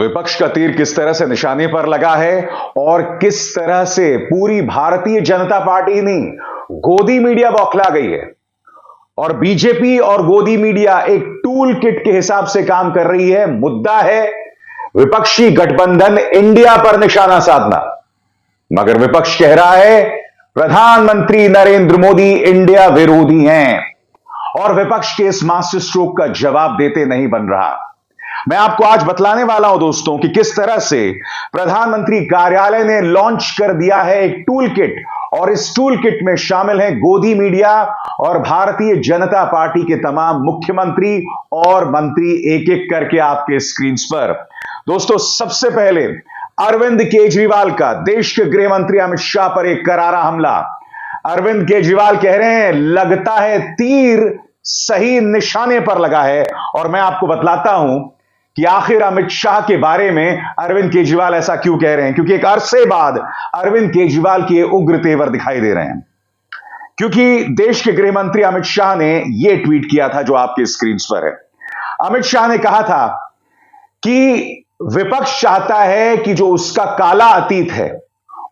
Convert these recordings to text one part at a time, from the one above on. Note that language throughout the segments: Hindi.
विपक्ष का तीर किस तरह से निशाने पर लगा है और किस तरह से पूरी भारतीय जनता पार्टी नहीं गोदी मीडिया बौखला गई है और बीजेपी और गोदी मीडिया एक टूल किट के हिसाब से काम कर रही है। मुद्दा है विपक्षी गठबंधन इंडिया पर निशाना साधना, मगर विपक्ष कह रहा है प्रधानमंत्री नरेंद्र मोदी इंडिया विरोधी हैं और विपक्ष के इस मास्टर स्ट्रोक का जवाब देते नहीं बन रहा। मैं आपको आज बतलाने वाला हूं दोस्तों कि किस तरह से प्रधानमंत्री कार्यालय ने लॉन्च कर दिया है एक टूल किट और इस टूल किट में शामिल है गोदी मीडिया और भारतीय जनता पार्टी के तमाम मुख्यमंत्री और मंत्री एक एक करके आपके स्क्रीन पर। दोस्तों सबसे पहले अरविंद केजरीवाल का देश के गृह मंत्री अमित शाह पर एक करारा हमला। अरविंद केजरीवाल कह रहे हैं लगता है तीर सही निशाने पर लगा है और मैं आपको बतलाता हूं कि आखिर अमित शाह के बारे में अरविंद केजरीवाल ऐसा क्यों कह रहे हैं, क्योंकि एक अरसे बाद अरविंद केजरीवाल के उग्र तेवर दिखाई दे रहे हैं। क्योंकि देश के गृह मंत्री अमित शाह ने यह ट्वीट किया था जो आपके स्क्रीन पर है। अमित शाह ने कहा था कि विपक्ष चाहता है कि जो उसका काला अतीत है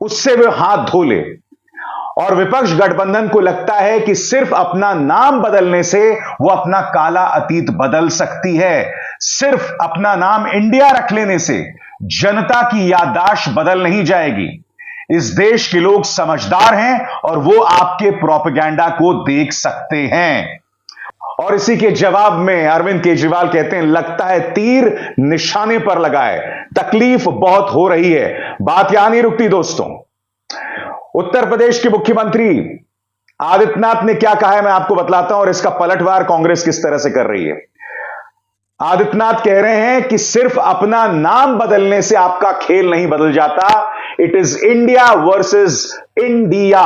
उससे वह हाथ धो ले और विपक्ष गठबंधन को लगता है कि सिर्फ अपना नाम बदलने से वो अपना काला अतीत बदल सकती है। सिर्फ अपना नाम इंडिया रख लेने से जनता की याददाश्त बदल नहीं जाएगी। इस देश के लोग समझदार हैं और वो आपके प्रोपेगेंडा को देख सकते हैं। और इसी के जवाब में अरविंद केजरीवाल कहते हैं लगता है तीर निशाने पर लगा है, तकलीफ बहुत हो रही है। बात यहां नहीं रुकती दोस्तों। उत्तर प्रदेश के मुख्यमंत्री आदित्यनाथ ने क्या कहा है मैं आपको बतलाता हूं और इसका पलटवार कांग्रेस किस तरह से कर रही है। आदित्यनाथ कह रहे हैं कि सिर्फ अपना नाम बदलने से आपका खेल नहीं बदल जाता, it is India versus India.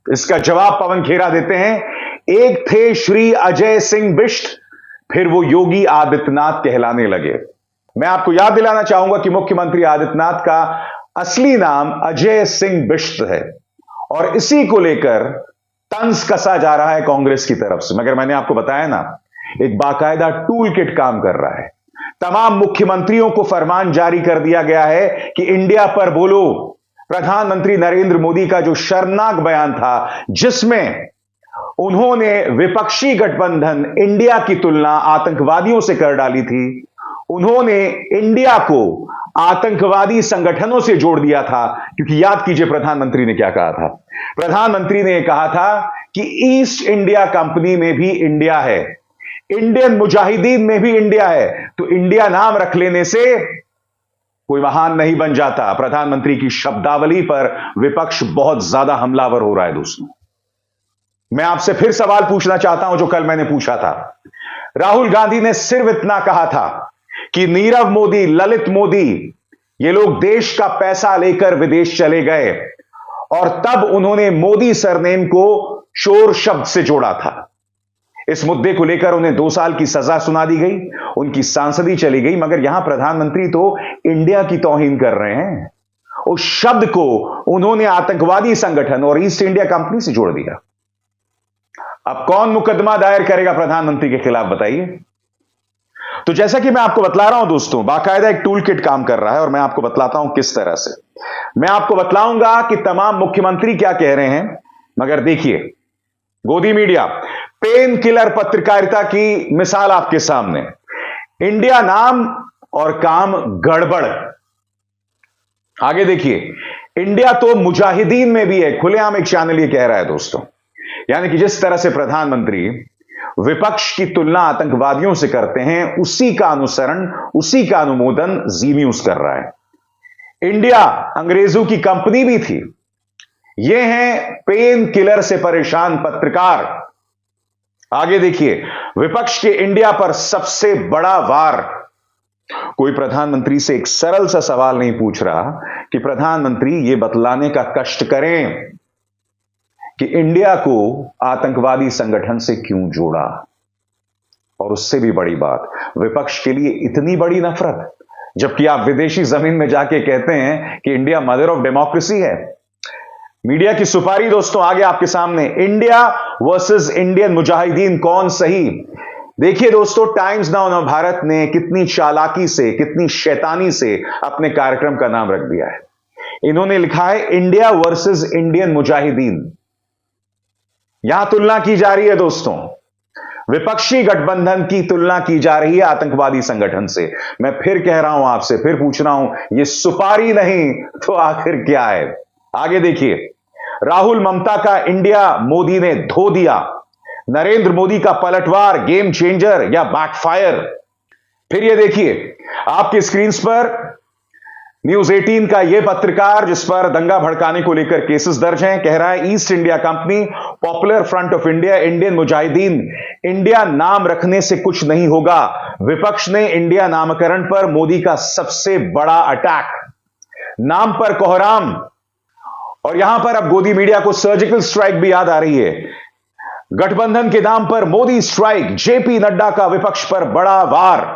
इसका जवाब पवन खेरा देते हैं, एक थे श्री अजय सिंह बिष्ट, फिर वो योगी आदित्यनाथ कहलाने लगे। मैं आपको याद दिलाना चाहूंगा कि मुख्यमंत्री आदित्यनाथ का असली नाम अजय सिंह बिष्ट है और इसी को लेकर तंज कसा जा रहा है कांग्रेस की तरफ से। मगर मैंने आपको बताया ना, एक बाकायदा टूल किट काम कर रहा है। तमाम मुख्यमंत्रियों को फरमान जारी कर दिया गया है कि इंडिया पर बोलो। प्रधानमंत्री नरेंद्र मोदी का जो शर्मनाक बयान था जिसमें उन्होंने विपक्षी गठबंधन इंडिया की तुलना आतंकवादियों से कर डाली थी, उन्होंने इंडिया को आतंकवादी संगठनों से जोड़ दिया था। क्योंकि याद कीजिए प्रधानमंत्री ने क्या कहा था। प्रधानमंत्री ने कहा था कि ईस्ट इंडिया कंपनी में भी इंडिया है, इंडियन मुजाहिदीन में भी इंडिया है, तो इंडिया नाम रख लेने से कोई महान नहीं बन जाता। प्रधानमंत्री की शब्दावली पर विपक्ष बहुत ज्यादा हमलावर हो रहा है दोस्तों। मैं आपसे फिर सवाल पूछना चाहता हूं जो कल मैंने पूछा था। राहुल गांधी ने सिर्फ इतना कहा था कि नीरव मोदी, ललित मोदी, ये लोग देश का पैसा लेकर विदेश चले गए और तब उन्होंने मोदी सरनेम को चोर शब्द से जोड़ा था। इस मुद्दे को लेकर उन्हें 2 साल की सजा सुना दी गई, उनकी सांसदी चली गई। मगर यहां प्रधानमंत्री तो इंडिया की तौहीन कर रहे हैं। उस शब्द को उन्होंने आतंकवादी संगठन और ईस्ट इंडिया कंपनी से जोड़ दिया। अब कौन मुकदमा दायर करेगा प्रधानमंत्री के खिलाफ बताइए। तो जैसा कि मैं आपको बतला रहा हूं दोस्तों, बाकायदा एक टूल किट काम कर रहा है और मैं आपको बतलाता हूं किस तरह से। मैं आपको बतलाऊंगा कि तमाम मुख्यमंत्री क्या कह रहे हैं। मगर देखिए, गोदी मीडिया पेन किलर पत्रकारिता की मिसाल आपके सामने। इंडिया नाम और काम गड़बड़। आगे देखिए, इंडिया तो मुजाहिदीन में भी है, खुलेआम एक चैनल ये कह रहा है दोस्तों। यानी कि जिस तरह से प्रधानमंत्री विपक्ष की तुलना आतंकवादियों से करते हैं, उसी का अनुसरण, उसी का अनुमोदन जी न्यूज कर रहा है। इंडिया अंग्रेजों की कंपनी भी थी। ये हैं पेन किलर से परेशान पत्रकार। आगे देखिए, विपक्ष के इंडिया पर सबसे बड़ा वार। कोई प्रधानमंत्री से एक सरल सा सवाल नहीं पूछ रहा कि प्रधानमंत्री ये बतलाने का कष्ट करें कि इंडिया को आतंकवादी संगठन से क्यों जोड़ा। और उससे भी बड़ी बात, विपक्ष के लिए इतनी बड़ी नफरत, जबकि आप विदेशी जमीन में जाके कहते हैं कि इंडिया मदर ऑफ डेमोक्रेसी है। मीडिया की सुपारी दोस्तों आगे आपके सामने। इंडिया वर्सेस इंडियन मुजाहिदीन कौन सही। देखिए दोस्तों, टाइम्स नाउ नवभारत ने कितनी चालाकी से, कितनी शैतानी से अपने कार्यक्रम का नाम रख दिया है। इन्होंने लिखा है इंडिया वर्सेस इंडियन मुजाहिदीन। यहां तुलना की जा रही है दोस्तों, विपक्षी गठबंधन की तुलना की जा रही है आतंकवादी संगठन से। मैं फिर कह रहा हूं आपसे, फिर पूछ रहा हूं, यह सुपारी नहीं तो आखिर क्या है? आगे देखिए, राहुल ममता का इंडिया मोदी ने धो दिया, नरेंद्र मोदी का पलटवार गेम चेंजर या बैकफायर। फिर यह देखिए आपकी स्क्रीन पर न्यूज 18 का यह पत्रकार, जिस पर दंगा भड़काने को लेकर केसेस दर्ज हैं, कह रहा है east India company, popular front of India, Indian Mujahideen, India नाम रखने से कुछ नहीं होगा। विपक्ष ने इंडिया नामकरण पर मोदी का सबसे बड़ा अटैक, नाम पर कोहराम। और यहां पर अब गोदी मीडिया को सर्जिकल स्ट्राइक भी याद आ रही है। गठबंधन के नाम पर मोदी स्ट्राइक, जेपी नड्डा का विपक्ष पर बड़ा वार।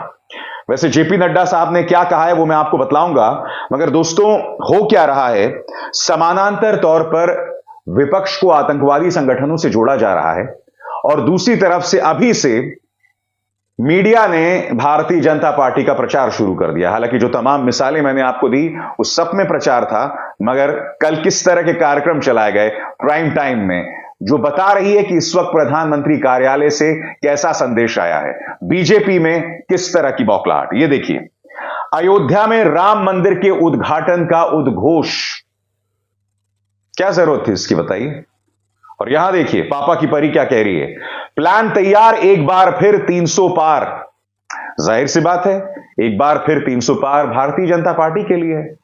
वैसे जेपी नड्डा साहब ने क्या कहा है वो मैं आपको बतलाऊंगा, मगर दोस्तों हो क्या रहा है, समानांतर तौर पर विपक्ष को आतंकवादी संगठनों से जोड़ा जा रहा है और दूसरी तरफ से अभी से मीडिया ने भारतीय जनता पार्टी का प्रचार शुरू कर दिया। हालांकि जो तमाम मिसालें मैंने आपको दी उस सब में प्रचार था, मगर कल किस तरह के कार्यक्रम चलाए गए प्राइम टाइम में, जो बता रही है कि इस वक्त प्रधानमंत्री कार्यालय से कैसा संदेश आया है, बीजेपी में किस तरह की बौखलाहट। यह देखिए, अयोध्या में राम मंदिर के उद्घाटन का उद्घोष, क्या जरूरत थी इसकी बताइए। और यहां देखिए पापा की परी क्या कह रही है, प्लान तैयार, एक बार फिर 300 पार। जाहिर सी बात है, एक बार फिर 300 पार भारतीय जनता पार्टी के लिए है।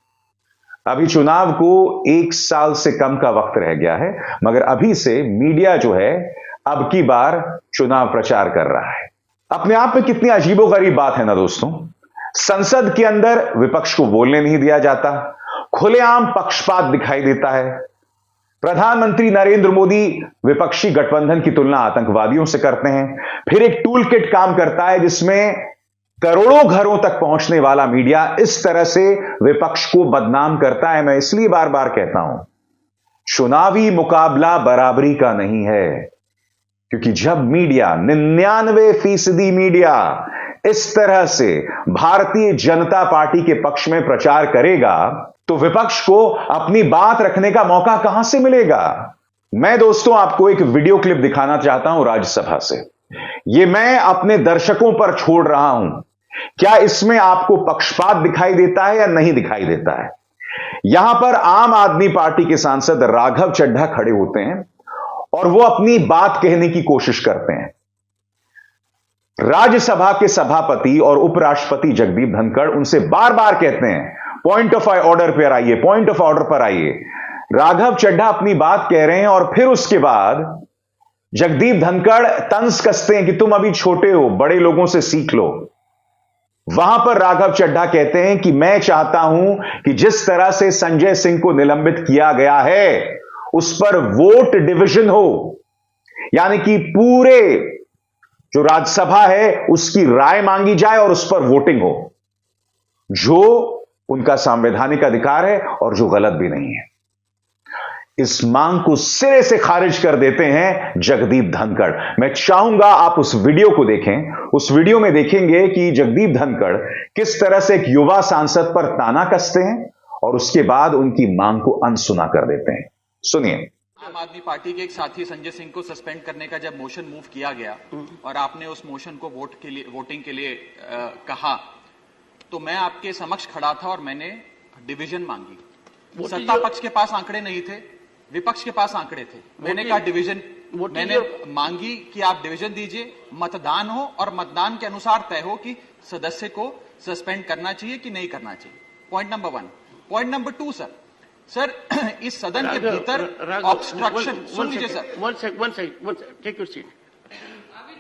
अभी चुनाव को 1 साल से कम का वक्त रह गया है, मगर अभी से मीडिया जो है अब की बार चुनाव प्रचार कर रहा है। अपने आप में कितनी अजीबोगरीब बात है ना दोस्तों। संसद के अंदर विपक्ष को बोलने नहीं दिया जाता, खुलेआम पक्षपात दिखाई देता है। प्रधानमंत्री नरेंद्र मोदी विपक्षी गठबंधन की तुलना आतंकवादियों से करते हैं। फिर एक टूल किट काम करता है जिसमें करोड़ों घरों तक पहुंचने वाला मीडिया इस तरह से विपक्ष को बदनाम करता है। मैं इसलिए बार बार कहता हूं, चुनावी मुकाबला बराबरी का नहीं है, क्योंकि जब मीडिया 99% मीडिया इस तरह से भारतीय जनता पार्टी के पक्ष में प्रचार करेगा तो विपक्ष को अपनी बात रखने का मौका कहां से मिलेगा। मैं दोस्तों आपको एक वीडियो क्लिप दिखाना चाहता हूं राज्यसभा से। यह मैं अपने दर्शकों पर छोड़ रहा हूं, क्या इसमें आपको पक्षपात दिखाई देता है या नहीं दिखाई देता है। यहां पर आम आदमी पार्टी के सांसद राघव चड्ढा खड़े होते हैं और वो अपनी बात कहने की कोशिश करते हैं। राज्यसभा के सभापति और उपराष्ट्रपति जगदीप धनखड़ उनसे बार बार कहते हैं पॉइंट ऑफ ऑर्डर पर आइए, पॉइंट ऑफ ऑर्डर पर आइए। राघव चड्ढा अपनी बात कह रहे हैं और फिर उसके बाद जगदीप धनखड़ तंज कसते हैं कि तुम अभी छोटे हो, बड़े लोगों से सीख लो। वहां पर राघव चड्ढा कहते हैं कि मैं चाहता हूं कि जिस तरह से संजय सिंह को निलंबित किया गया है उस पर वोट डिवीजन हो, यानी कि पूरे जो राज्यसभा है उसकी राय मांगी जाए और उस पर वोटिंग हो, जो उनका संवैधानिक अधिकार है और जो गलत भी नहीं है। इस मांग को सिरे से खारिज कर देते हैं जगदीप धनखड़। मैं चाहूंगा आप उस वीडियो को देखें। उस वीडियो में देखेंगे कि जगदीप धनखड़ किस तरह से एक युवा सांसद पर ताना कसते हैं और उसके बाद उनकी मांग को अनसुना कर देते हैं। सुनिए। आम आदमी पार्टी के एक साथी संजय सिंह को सस्पेंड करने का जब मोशन मूव किया गया और आपने उस मोशन को वोटिंग के लिए कहा, तो मैं आपके समक्ष खड़ा था और मैंने डिवीजन मांगी। सत्ता पक्ष के पास आंकड़े नहीं थे, विपक्ष के पास आंकड़े थे। मैंने कहा डिवीजन, मैंने मांगी कि आप डिवीजन दीजिए, मतदान हो और मतदान के अनुसार तय हो कि सदस्य को सस्पेंड करना चाहिए कि नहीं करना चाहिए। Point number 1। Point number 2 sir, इस सदन के भीतर ऑब्स्ट्रक्शन, सुन लीजिए sir. One second, take your seat.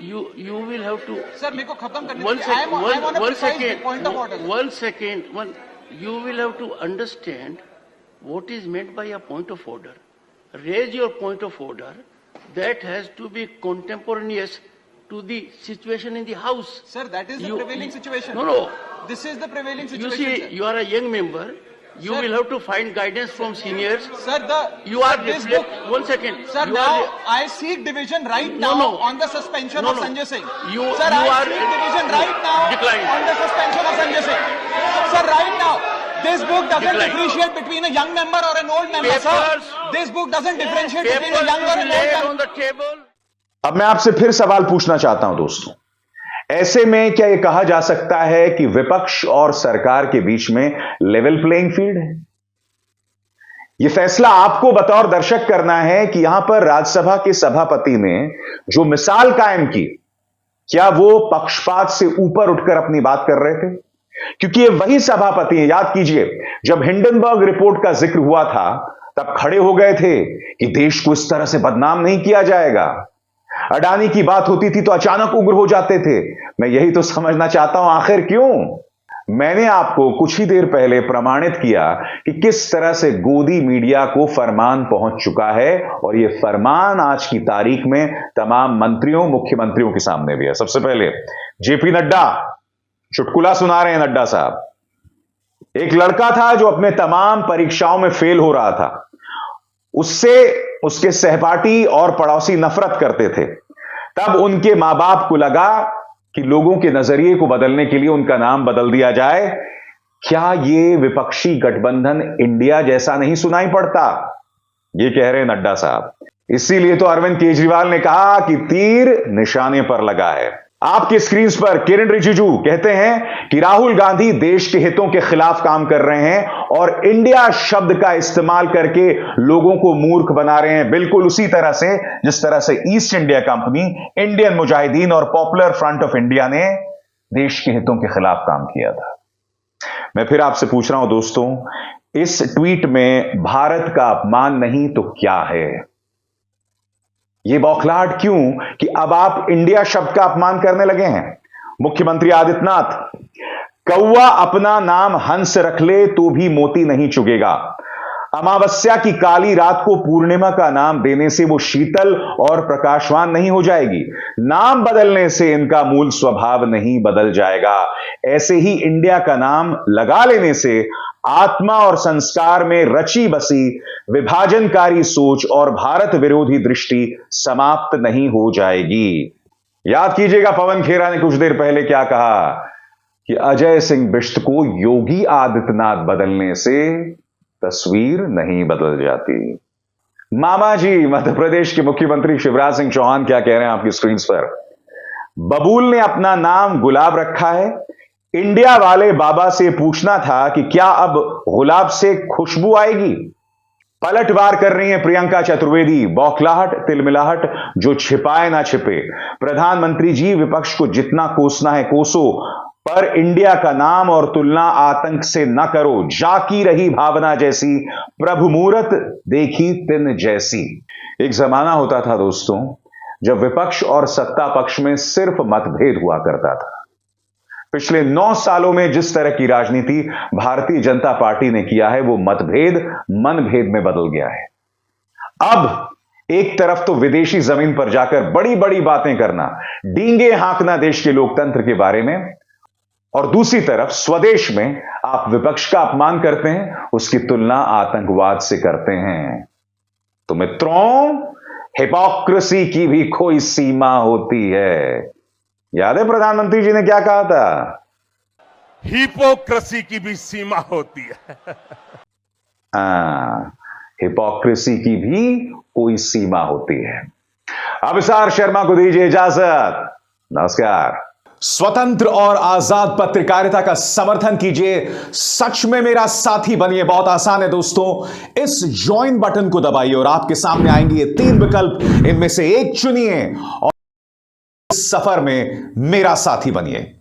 You will have to. Sir मेरे को खत्म करने दीजिए। One second. You will have to understand what is meant by a point of order. Raise your point of order. That has to be contemporaneous to the situation in the House. Sir, that is the prevailing situation. No. This is the prevailing situation. You see, you are a young member. You Sir- will have to find guidance from seniors. Sir, You are this reflect. book. One second. Sir, You now are- I seek division right No, now no. on the suspension No, of no. Sanjay Singh. You- Sir, you I are- seek division right now Decline. on the suspension of Sanjay Singh. Sir, right now, this book doesn't Decline. differentiate between a young member or an old member, Papers- sir. This book doesn't differentiate between a Papers young or should an be old laid member. on the table. अब मैं आपसे फिर सवाल पूछना चाहता हूं दोस्तों, ऐसे में क्या यह कहा जा सकता है कि विपक्ष और सरकार के बीच में लेवल प्लेइंग फील्ड है? यह फैसला आपको बतौर दर्शक करना है कि यहां पर राज्यसभा के सभापति ने जो मिसाल कायम की, क्या वो पक्षपात से ऊपर उठकर अपनी बात कर रहे थे? क्योंकि ये वही सभापति हैं, याद कीजिए, जब हिंडनबर्ग रिपोर्ट का जिक्र हुआ था तब खड़े हो गए थे कि देश को इस तरह से बदनाम नहीं किया जाएगा। अडानी की बात होती थी तो अचानक उग्र हो जाते थे। मैं यही तो समझना चाहता हूं, आखिर क्यों? मैंने आपको कुछ ही देर पहले प्रमाणित किया कि किस तरह से गोदी मीडिया को फरमान पहुंच चुका है, और यह फरमान आज की तारीख में तमाम मंत्रियों, मुख्यमंत्रियों के सामने भी है। सबसे पहले जेपी नड्डा, चुटकुला सुना रहे हैं नड्डा साहब। एक लड़का था जो अपने तमाम परीक्षाओं में फेल हो रहा था, उससे उसके सहपाठी और पड़ोसी नफरत करते थे। तब उनके मां बाप को लगा कि लोगों के नजरिए को बदलने के लिए उनका नाम बदल दिया जाए। क्या यह विपक्षी गठबंधन इंडिया जैसा नहीं सुनाई पड़ता? ये कह रहे हैं नड्डा साहब। इसीलिए तो अरविंद केजरीवाल ने कहा कि तीर निशाने पर लगा है। आपके स्क्रीन पर किरण रिजिजू कहते हैं कि राहुल गांधी देश के हितों के खिलाफ काम कर रहे हैं और इंडिया शब्द का इस्तेमाल करके लोगों को मूर्ख बना रहे हैं, बिल्कुल उसी तरह से जिस तरह से east India company, Indian Mujahideen और पॉपुलर फ्रंट ऑफ इंडिया ने देश के हितों के खिलाफ काम किया था। मैं फिर आपसे पूछ रहा हूं दोस्तों, इस ट्वीट में भारत का अपमान नहीं तो क्या है? यह बौखलाहट क्यों कि अब आप इंडिया शब्द का अपमान करने लगे हैं? मुख्यमंत्री आदित्यनाथ, कौवा अपना नाम हंस रख ले तो भी मोती नहीं चुगेगा। अमावस्या की काली रात को पूर्णिमा का नाम देने से वो शीतल और प्रकाशवान नहीं हो जाएगी। नाम बदलने से इनका मूल स्वभाव नहीं बदल जाएगा। ऐसे ही इंडिया का नाम लगा लेने से आत्मा और संस्कार में रची बसी विभाजनकारी सोच और भारत विरोधी दृष्टि समाप्त नहीं हो जाएगी। याद कीजिएगा पवन खेरा ने कुछ देर पहले क्या कहा कि अजय सिंह बिष्ट को योगी आदित्यनाथ बदलने से तस्वीर नहीं बदल जाती। मामा जी, मध्य प्रदेश के मुख्यमंत्री शिवराज सिंह चौहान क्या कह रहे हैं आपकी स्क्रीन पर? बबूल ने अपना नाम गुलाब रखा है। इंडिया वाले बाबा से पूछना था कि क्या अब गुलाब से खुशबू आएगी? पलटवार कर रही हैं प्रियंका चतुर्वेदी। बौखलाहट, तिलमिलाहट जो छिपाए ना छिपे। प्रधानमंत्री जी, विपक्ष को जितना कोसना है कोसो, पर इंडिया का नाम और तुलना आतंक से न करो। जाकी रही भावना जैसी, प्रभु मूरत देखी तिन जैसी। एक जमाना होता था दोस्तों जब विपक्ष और सत्ता पक्ष में सिर्फ मतभेद हुआ करता था। पिछले 9 सालों में जिस तरह की राजनीति भारतीय जनता पार्टी ने किया है, वो मतभेद मनभेद में बदल गया है। अब एक तरफ तो विदेशी जमीन पर जाकर बड़ी बड़ी बातें करना, डींगे हाँकना देश के लोकतंत्र के बारे में, और दूसरी तरफ स्वदेश में आप विपक्ष का अपमान करते हैं, उसकी तुलना आतंकवाद से करते हैं। तो मित्रों, हिपोक्रेसी की भी कोई सीमा होती है। याद है प्रधानमंत्री जी ने क्या कहा था? हिपोक्रेसी की भी सीमा होती है। हिपोक्रेसी की भी कोई सीमा होती है। अभिसार शर्मा को दीजिए इजाजत। नमस्कार। स्वतंत्र और आजाद पत्रकारिता का समर्थन कीजिए, सच में मेरा साथी बनिए। बहुत आसान है दोस्तों, इस ज्वाइन बटन को दबाइए और आपके सामने आएंगे ये 3 विकल्प, इनमें से एक चुनिए और इस सफर में मेरा साथी बनिए।